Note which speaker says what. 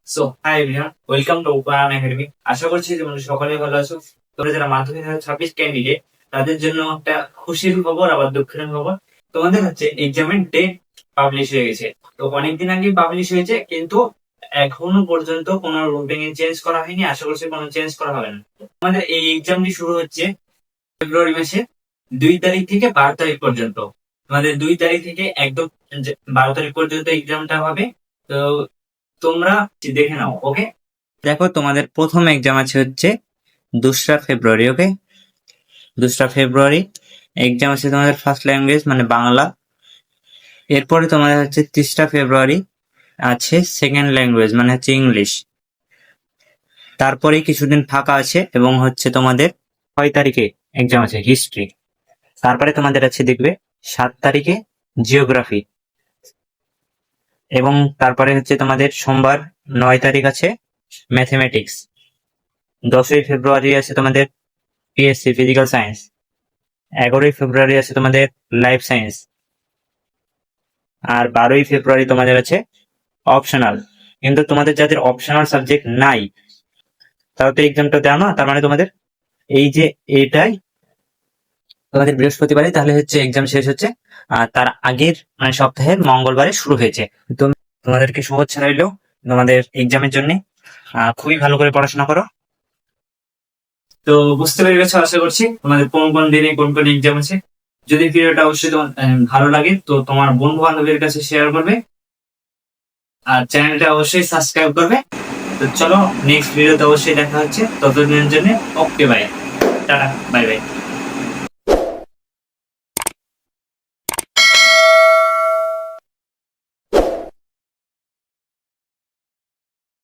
Speaker 1: So hi everyone, welcome to Upayan academy. আশা করছি যে তোমরা সকলে ভালো আছো। তোমরা যারা মাধ্যমিক 2026 ক্যান্ডিডেট, তাদের জন্য একটা খুশির খবর আবার দুঃখের খবর। তোমাদের হচ্ছে এক্সামের ডেট পাবলিশ হয়ে গেছে। তো অনেকদিন আগে পাবলিশ হয়েছে, কিন্তু এখনো পর্যন্ত কোনো রুটিন চেঞ্জ করা হয়নি। আশা করছি কোনো চেঞ্জ করা হবে না। তোমাদের এই এক্সামটি শুরু হচ্ছে ফেব্রুয়ারি মাসে 2 তারিখ থেকে 12 তারিখ পর্যন্ত। তোমাদের 2 তারিখ থেকে একদম 12 তারিখ পর্যন্ত এক্সামটা হবে। তো তোমরা দেখে নাও, ওকে? দেখো, তোমাদের প্রথম এক্সাম আছে হচ্ছে 2রা ফেব্রুয়ারি। ওকে, 2রা ফেব্রুয়ারি এক্সাম আছে তোমাদের ফার্স্ট ল্যাঙ্গুয়েজ মানে বাংলা। এরপরে তোমাদের হচ্ছে 3রা ফেব্রুয়ারি আছে সেকেন্ড ল্যাঙ্গুয়েজ মানে হচ্ছে ইংলিশ। তারপরে কিছুদিন ফাঁকা আছে এবং হচ্ছে তোমাদের 6 তারিখে এক্সাম আছে হিস্ট্রি। তারপরে তোমাদের আছে দেখবে 7 তারিখে জিওগ্রাফি, এবং তারপরে হচ্ছে তোমাদের সোমবার 9 তারিখ আছে ম্যাথমেটিক্স। 10ই ফেব্রুয়ারি আছে তোমাদের পিএসসি ফিজিক্যাল সায়েন্স। 11ই ফেব্রুয়ারি আছে তোমাদের লাইফ সায়েন্স। আর 12ই ফেব্রুয়ারি তোমাদের আছে অপশনাল। কিন্তু তোমাদের যাদের অপশনাল সাবজেক্ট নাই, তারা তো এক্সামটা দেও না, তার মানে তোমাদের এই যে এটাই তোমাদের বৃহস্পতিবারে তাহলে হচ্ছে এক্সাম শেষ হচ্ছে, আর তার আগের মানে সপ্তাহের মঙ্গলবারে শুরু হয়েছে। তো তোমাদেরকে শুভেচ্ছা রইলো তোমাদের এক্সামের জন্য। খুবই ভালো করে পড়াশোনা করো। তো বুঝতে পেরে গেছো আশা করছি তোমাদের কোন কোন দিনে কোন কোন এক্সাম আছে। যদি ভিডিওটা অবশ্যই তোমার ভালো লাগে তো তোমার বন্ধু বান্ধবের কাছে শেয়ার করবে, আর চ্যানেলটা অবশ্যই সাবস্ক্রাইব করবে। তো চলো, নেক্সট ভিডিওতে অবশ্যই দেখা হচ্ছে। ততদিনের জন্য ওকে, বাই, টাটা, বাই বাই।